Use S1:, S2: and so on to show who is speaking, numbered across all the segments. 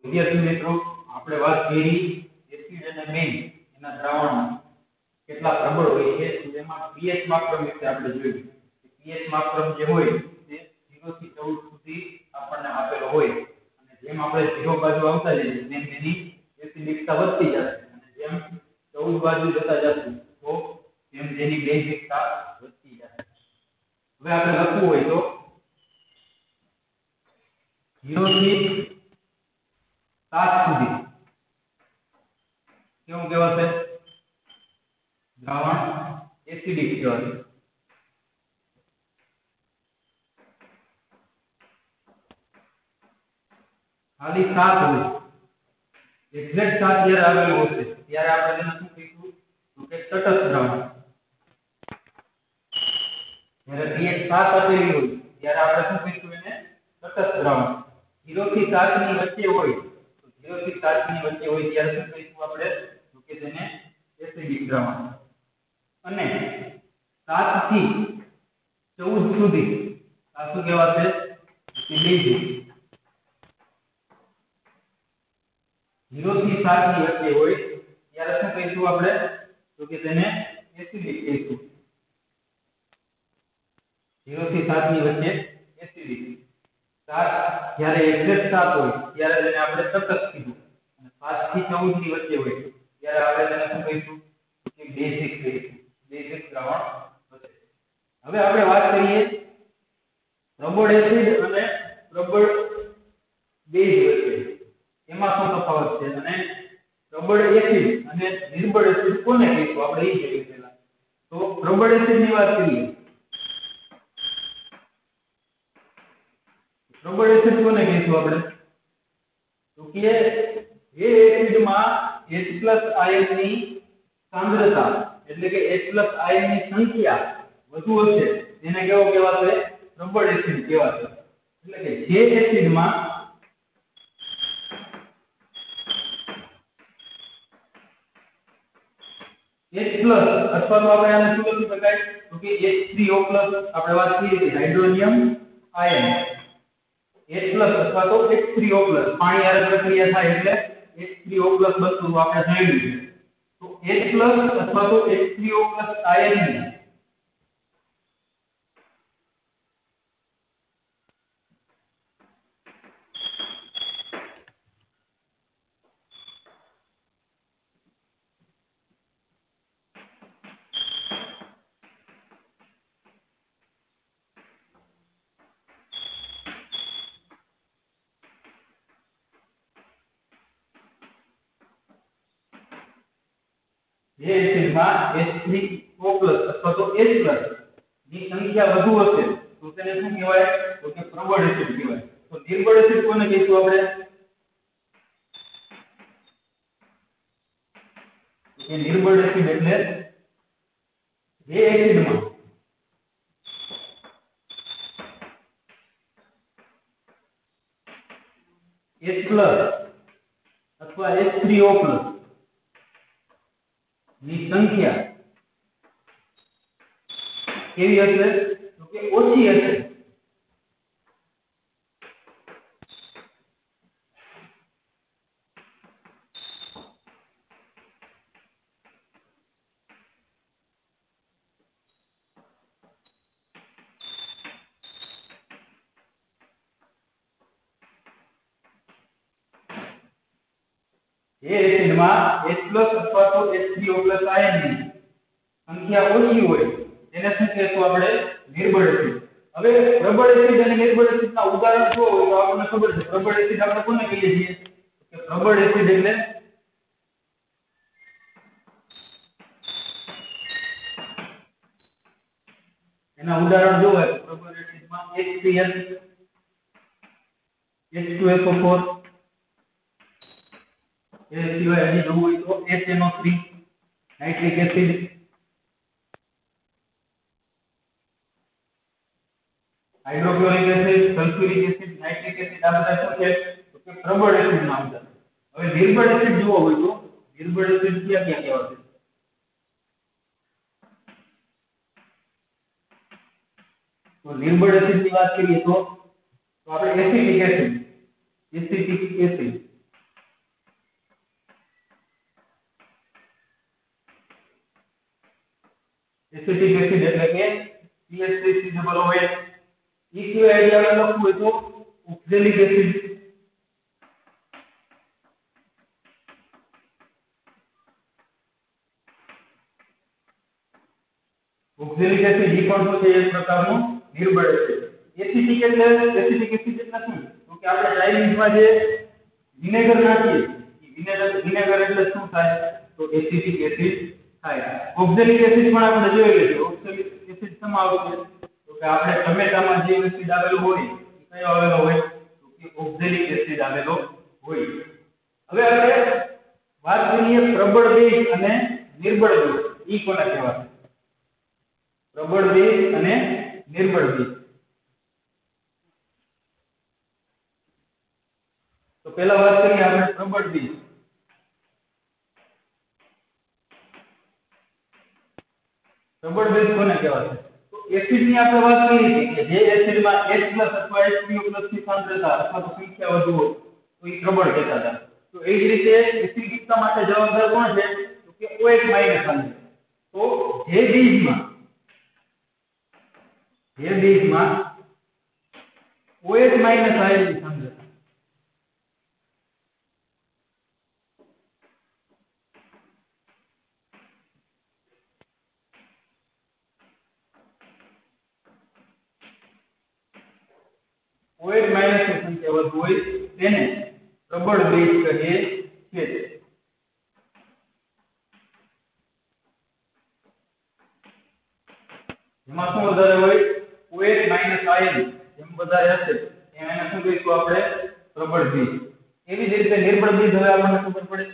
S1: વિદ્યાર્થી મિત્રો આપણે વાત કરી એસિડ અને બેઝ એના દ્રાવણમાં કેટલા પ્રબળ હોય છે તેમાં pH માપક્રમ વિશે આપણે જોયું pH માપક્રમ જે હોય તે 0 થી 14 સુધી આપણને આપેલો હોય અને જેમ આપણે 0 બાજુ આવતા જઈએ તેમ તેની એસિડિકતા વધતી જશે અને જેમ 14 બાજુ જતા જશું તો તેમ તેની બેઝિકતા વધતી જશે હવે આપણે લખવું હોય તો 0 થી 7 સુધી કેવું કહેવાશે દ્રાવણ એસિડિક કહેવાશે ખાલી 7 હોય એક્ઝેક્ટ 7 જ્યારે આવેલું હશે ત્યારે આપણે તેને શું કહીશું તો કે તટસ્થ દ્રાવણ જ્યારે pH 7 આપેલી હોય ત્યારે આપણે શું કહીશું એને તટસ્થ દ્રાવણ 0 થી 7 ની વચ્ચે હોય તો 0 થી 7 ની વચ્ચે હોય ત્યારે શું કહીશું આપણે તો કે તેને એસિડિક દ્રાવણ અને 7 થી 14 સુધી આ શું કહેવાશે કે બેઝિક 0 થી 7 ની વચ્ચે હોય ત્યારે શું કહીશું આપણે તો કે તેને એસિડિક કહીશું 0 થી 7 ની વચ્ચે એસિડિક 7 જ્યારે એક્ઝેક્ટ 7 હોય ત્યારે તેને આપણે તટસ્થ કહીશું અને 5 થી 14 ની વચ્ચે હોય ત્યારે આપણે તેને શું કહીશું કે બેઝિક કહીશું બેઝિક દ્રાવણ હશે હવે આપણે વાત કરીએ પ્રબળ એસિડ અને પ્રબળ બેઝ વચ્ચે એમાં શું તફાવત છે અને પ્રબળ એસિડ અને નિર્બળ એસિડ કોને કહીશું આપણે એ જોઈએ પહેલા તો પ્રબળ એસિડ ની વાત કરીએ પ્રબળ એસિડ કોને કહીશું આપણે તો કે જે એસિડમાં H+ આયન ની સાંદ્રતા એટલે કે H+ આયન ની સંખ્યા વધુ હશે તેને કેવો કહેવાશે પ્રબળ એસિડ કહેવાશે એટલે કે જે એસિડમાં H+ અથવા તો આપણે આને શું લખી શકાય તો કે H3O+ આપણે વાત કરી હતી હાઇડ્રોનિયમ આયન H+ અથવા તો H3O+ પાણી હારે પ્રક્રિયા થાય એટલે H3O+ બનતું આપણે જોયું છે તો H+ અથવા તો H3O+ આયનની જે એસિડમાં H3O+ અથવા તો H+ ની સંખ્યા વધુ હશે તો તેને શું કહેવાય તો કે પ્રબળ એસિડ કહેવાય તો નિર્બળ એસિડ કોને કહીશું આપણે કે નિર્બળ એસિડ એટલે જે એસિડમાં H+ અથવા H3O+ ની સંખ્યા કેવી હશે તો કે ઓછી હશે જે એસિડમાં H+ અથવા તો H3O+ આયનની સંખ્યા ઓછી હોય તેને શું કહેશું આપણે નિર્બળ એસિડ હવે પ્રબળ એસિડ અને નિર્બળ એસિડના ઉદાહરણ જો હોય તો આપણને ખબર છે પ્રબળ એસિડ આપણે કોને કહીએ છીએ કે પ્રબળ એસિડ એટલે એના ઉદાહરણ જો હોય પ્રબળ એસિડમાં HCl H2SO4 એ સિવાય હજી જોવું હોય તો HNO3 nitric acid hydrochloric acid sulphuric acid nitric acid આ બધા શું છે તો કે પ્રબળ એસિડના ઉદાહરણ હવે નિર્બળ એસિડ જોવો હોય તો નિર્બળ એસિડ ક્યાં ક્યાં કહેવાશે તો નિર્બળ એસિડ ની વાત કરીએ તો આપણે એસિટિક એસિડ એ સિવાય આઈડિયા લખવું હોય તો ઓક્ઝેલિક એસિડ, ઓક્ઝેલિક એસિડ એ પણ શું છે એક પ્રકારનું નિર્બળ એસિડ. એસિડિક એટલે એસિડિક એસિડ એટલે શું? તો કે આપણે ચાઇનીઝમાં જે વિનેગર નાખીએ વિનેગર એટલે શું થાય? તો એસિડિક એસિડ થાય. ઓક્ઝેલિક એસિડ પણ આપણે જોઈ લઈએ. ઓક્ઝેલિક એસિડ શેમાં આવે છે? તો કે આપણે ટમેટામાં જે એસિડ આવેલો હોય એ કયો આવેલો હોય? તો કે ઓક્ઝેલિક એસિડ આવેલો હોય. હવે આપણે વાત કરીએ પ્રબળ બેઝ અને નિર્બળ બેઝ. ઈ કોને કહેવાય? પ્રબળ બેઝ અને નિર્બળ બેઝ. તો પહેલા વાત કરીએ આપણે પ્રબળ બેઝ. પ્રબળ બેઝ કોને કહેવાય? તો એસિડ ની આપણે વાત કરી હતી કે જે એસિડમાં H+ અથવા H2+ ની સાંદ્રતા અથવા તો સંખ્યા વધુ હોય તો એ પ્રબળ કહેતા હતા. તો એ જ રીતે એસિડિકતા માટે જવાબદાર કોણ છે? તો કે OH- આયન. તો જે બેઝમાં OH- આયનની સાંદ્રતા OH- ની સંખ્યા વધુ હોય તેને પ્રબળ બેઝ કહીએ છીએ. જેમાં શું વધારે હોય? OH- આયન જેમ વધારે હશે એમ એને શું કહીશું આપણે? પ્રબળ બેઝ. એવી જ રીતે નિર્બળ બેઝ હવે આપણને ખબર પડે.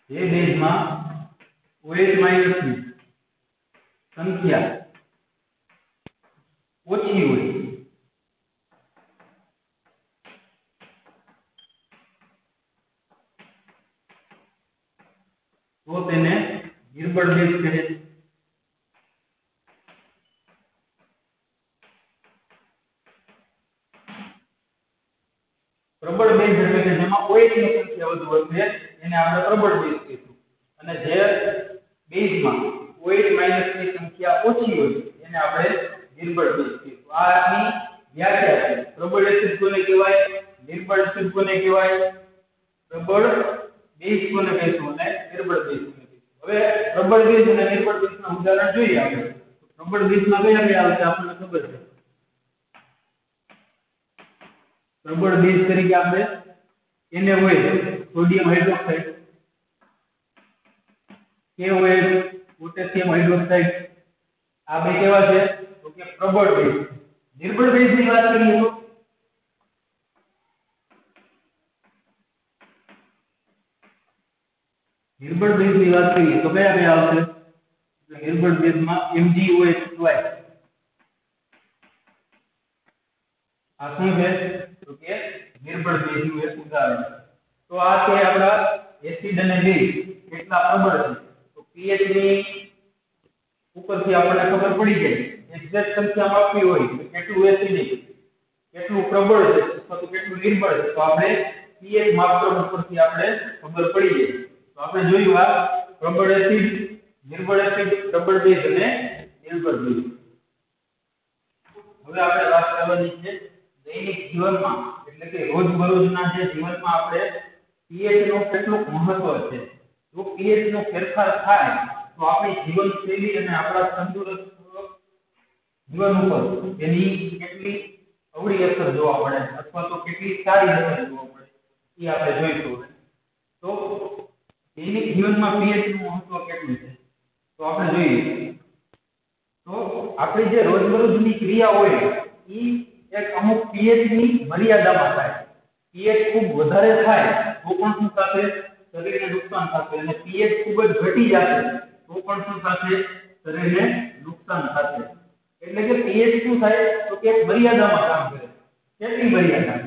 S1: જે બેઝમાં OH- ની સંખ્યા ઓછી હોય તો તેને નિર્બળ બેઝ કહે છે. પ્રબળ બેઝ એટલે કે જેમાં OH ની સંખ્યા વધુ હશે એને આપણે પ્રબળ બેઝ કહીશું. અને જે બેઝમાં OH- ની સંખ્યા ઓછી હોય એને આપણે નિર્બળ બેઝ કહીશું. આ આની વ્યાખ્યા છે. પ્રબળ એસિડ કોને કહેવાય? નિર્બળ એસિડ કોને કહેવાય? પ્રબળ બેઝ કોને કહીશું અને નિર્બળ બેઝ કોને કહીશું. હવે પ્રબળ બેઝ અને નિર્બળ બેઝના ઉદાહરણ જોઈએ આપણે. પ્રબળ બેઝમાં કયા કયા આવશે આપણને ખબર છે. પ્રબળ બેઝ તરીકે આપણે એને હોય sodium hydroxide, KOH potassium hydroxide. આ બે કેવા છે? તો કે પ્રબળ બેઝ. નિર્બળ બેઝની વાત કરીએ તો નિર્બળ બેઝની વાત કરીએ તો કયા કયા આવશે? નિર્બળ બેઝમાં MgOH2. આ શું છે? તો કે નિર્બળ બેઝનું એક ઉદાહરણ. તો આ છે આપણા એસિડ અને બેઝ કેટલા પ્રબળ છે. તો pH ની ઉપરથી આપણને ખબર પડી જાય. એક્ઝેક્ટ સંખ્યા આપવી હોય તો કેટલું એસિડિક, કેટલું પ્રબળ છે અથવા તો કેટલું નિર્બળ છે તો આપણે pH માપદંડ ઉપરથી આપણે ખબર પડી જાય. તો આપણે જોયું આ પ્રબળ એસિડ, નિર્બળ એસિડ, પ્રબળ બેઝ અને નિર્બળ બેઝ. હવે આપણે વાત કરવાની છે દૈનિક જીવનમાં એટલે કે રોજબરોજના જે જીવનમાં આપણે pH નું કેટલું મહત્વ છે. જો pH નો ફેરફાર થાય તો આપણી જીવનશૈલી અને આપણા તંદુરસ્ત જીવન ઉપર એની કેટલી અવળી અસર જોવા મળે અથવા તો કેટલી સારી અસર જોવા મળે એ આપણે જોઈશું. તો દૈનિક જીવનમાં pH નું મહત્વ કેટલું છે તો આપણે જોઈએ. તો આપણી જે રોજબરોજની ક્રિયા હોય એ એક અમુક pH ની મર્યાદામાં થાય. pH ખૂબ વધારે થાય તો પણ શું થશે? શરીરને નુકસાન થશે. અને pH ખૂબ જ ઘટી જશે તો પણ શું થશે? શરીરને નુકસાન થશે. એટલે કે pH શું થાય? તો કે મર્યાદામાં કામ કરે. કેટલી મર્યાદા?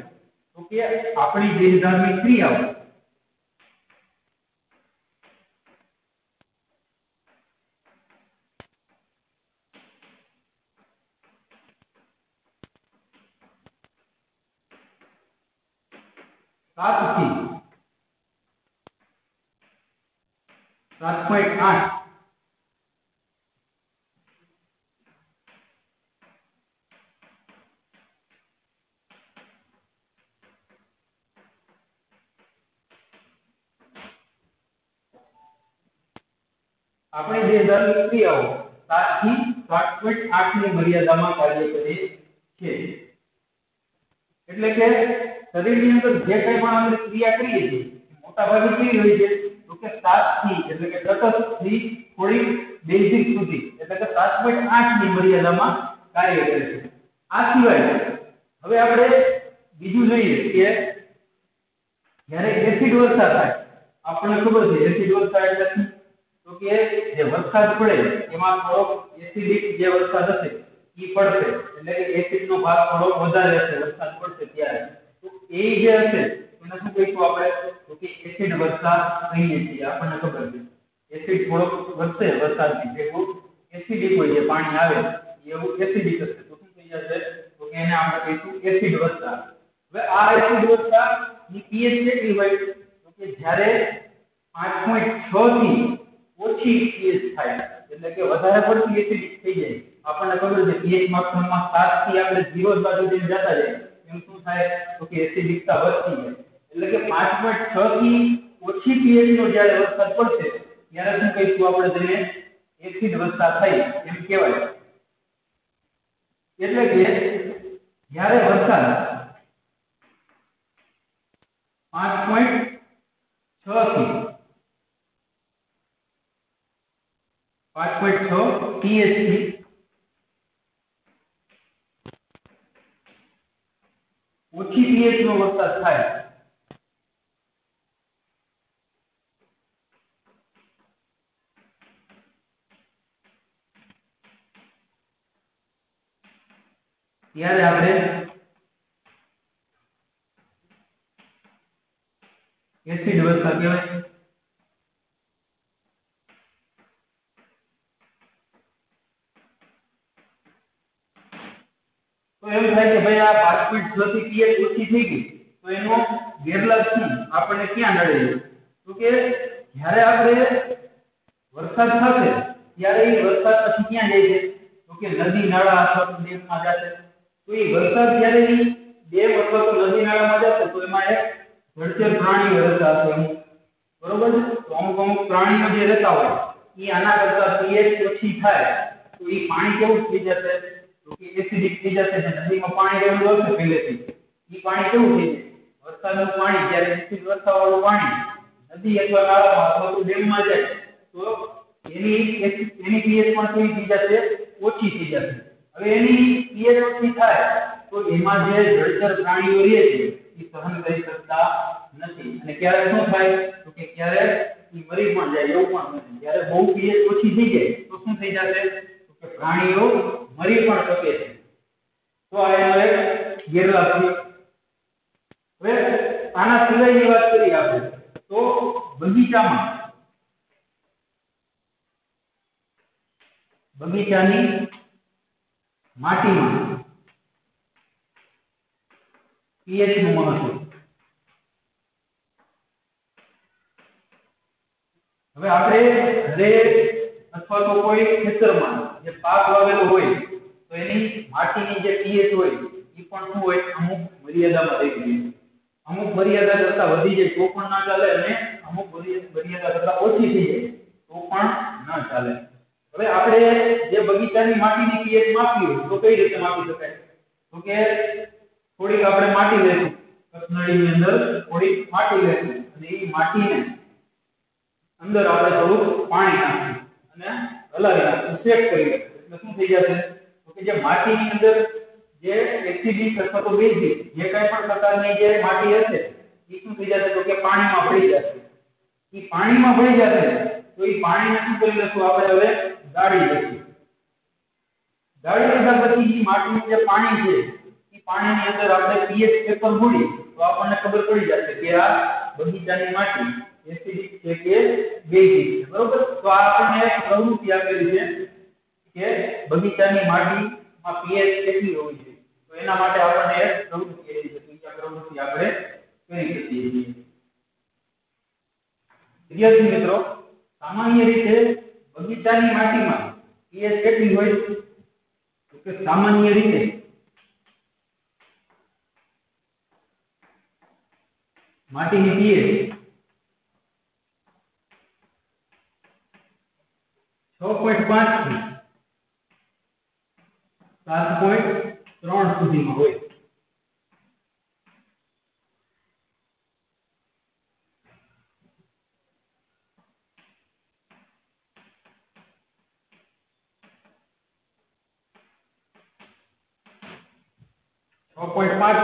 S1: તો કે આપણી દેહધાર્મિક ક્રિયાઓ સાતથી 7.8 આપણે જે દરની ક્રિયાઓ 7 થી 7.8 ની મર્યાદામાં કાર્ય કરે છે એટલે કે શરીરની અંદર જે કંઈ પણ આપણે ક્રિયા કરીએ છીએ મોટા ભાગે કેવી હોય છે તો કે 7 થી એટલે કે તટસ્થ થી થોડી બેઝિક સુધી એટલે કે 7.8 ની મર્યાદામાં કાર્ય કરે છે આ સિવાય હવે આપણે બીજું જોઈએ કે જ્યારે એસિડ વર્ષા થાય આપણને ખબર છે એસિડ વર્ષા એટલે શું તો કે જે વરસાદ પડે એમાં થોડો એસિડિક જે વરસાદ હશે ઈ પડશે એટલે કે એસિડ નો ભાગ થોડો વધારે હશે વરસાદ પડશે ત્યારે તો એ જે હશે એને શું કહીશું આપણે તો કે એસિડ વર્ષા કહીએ છીએ આપણને ખબર છે એસિડ થોડો વધશે વરસાદની ભેગું એસિડિક હોય જે પાણી આવે એવું એસિડિક હશે તો શું થઈ જશે તો કે એને આપણે કહીશું એસિડ વર્ષા હવે આ એસિડ વર્ષા ની pH કેટલી હોય તો કે જ્યારે 5.6 થી ઓછી pH થાય એટલે કે વધારે પડતી એસિડિક થઈ જાય આપણને ખબર છે pH માપનમાં 7 થી આપણે 0 બાજુ જઈને જતા જાય એમ શું થાય તો કે એસિડિકતા વધતી જાય એટલે કે 5.6 થી ઓછી pH નો જ્યારે વરસાદ પડશે ત્યારે શું કહીશું આપણે તેને એસિડ વર્ષા થઈ એમ કહેવાય એટલે કે જ્યારે વરસાદ 5.6 થી 5.6 pH થી ઓછી pH નો વરસાદ થાય ત્યારે આપણે એસિડ વર્ષા કહેવાય તો એમ થાય કે ભાઈ આ 5.6 થી pH ઓછી થઈ ગઈ તો એનો ગેરલાભ શું આપણને ક્યાં નડે તો કે જ્યારે આપણે વરસાદ થશે ત્યારે એ વરસાદ પછી ક્યાં જાય છે તો કે નદી નાળા અથવા ડેમમાં જશે તો એ વરસાદ જ્યારે ડેમ અથવા તો નદી નાળામાં જશે તો એમાં એક જળચર પ્રાણીઓ રહેતા હશે બરોબર છે તો અમુક પ્રાણીઓ જે રહેતા હોય એ આના કરતા pH ઓછી થાય તો એ પાણી કેવું થઈ જશે તો કે એસિડિક થઈ જશે ને નદીમાં પાણી રહેલું હશે પહેલેથી એ પાણી કેવું થઈ જશે વરસાદનું પાણી જ્યારે એસિડ વર્ષાવાળું પાણી નદી અથવા નાળામાં અથવા તો ડેમમાં જાય તો એની pH પણ કેવી થઈ જશે ઓછી થઈ જશે હવે એની pH ઓછી થાય તો એમાં જે જળચર પ્રાણીઓ રહે છે એ સહન કરી શકતા નથી અને ક્યારે શું થાય તો કે ક્યારે એ મરી પણ જાય એવું પણ નથી જ્યારે બહુ pH ઓછી થઈ જાય તો શું થઈ જશે તો કે પ્રાણીઓ મરી પણ શકે છે તો આ એનો એક ગેરલાભ છે હવે આના સિવાયની વાત કરીએ આપણે તો બગીચાની માટીમાં pH નું મહત્વ હવે આપણે ઘરે અથવા તો કોઈ ખેતરમાં જે પાક વાવેલો હોય તો એની માટીની જે pH હોય એ પણ શું હોય અમુક મર્યાદામાં રહી જાય અમુક મર્યાદા કરતા વધી જાય તો પણ ના ચાલે અને અમુક મર્યાદા કરતા ઓછી થઈ જાય તો પણ ના ચાલે હવે આપણે જે બગીચાની માટીની pH માપવી હોય તો કઈ રીતે માપી શકાય તો કે થોડીક આપણે માટી લેશું કસનળીની અંદર થોડીક માટી લેશું અને એ માટીને અંદર આપણે થોડું પાણી નાખીશું અને હલાવી નાખીશું શેક કરી એટલે શું થઈ જશે તો કે જે માટીની અંદર જે એસિડિક અથવા તો બેઝિક જે કાંઈ પણ પ્રકારની જે માટી હશે એ શું થઈ જશે તો કે પાણીમાં ભળી જશે એ પાણીમાં ભળી જશે તો એ પાણીને શું કરી લેશું આપણે હવે ગાળી લેશું ગાળી લીધા પછી એ માટીનું જે પાણી છે એ પાણીની અંદર આપણે pH પેપર મૂડી તો આપણને ખબર પડી જશે કે આ બગીચાની માટી એસિડિક છે કે બેઝિક છે બરોબર તો આ આપણને એક પ્રવૃત્તિ આપેલી છે કે બગીચાની માટીમાં pH કેટલી હોવી જોઈએ તો એના માટે આપણને એક પ્રવૃત્તિ આપેલી છે તો આ પ્રવૃત્તિ આપણે કરી શકીએ છીએ વિદ્યાર્થી મિત્રો સામાન્ય રીતે બગીચાની માટીમાં pH કેટલી હોય છે? તો કે સામાન્ય રીતે માટીની pH 6.5 થી 7.3 સુધીમાં હોય.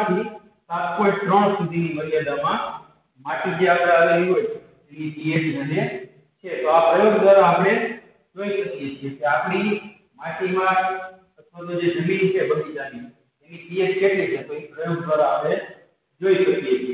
S1: થી 7.3 સુધીની મર્યાદામાં માટી જે આપણે આવેલી હોય એની pH અને છે. તો આ પ્રયોગ દ્વારા આપણે જોઈ શકીએ છીએ કે આપણી માટીમાં અથવા તો જે જમીન છે બગીચાની એની pH કેટલી છે. તો એ પ્રયોગ દ્વારા આપણે જોઈ શકીએ છીએ.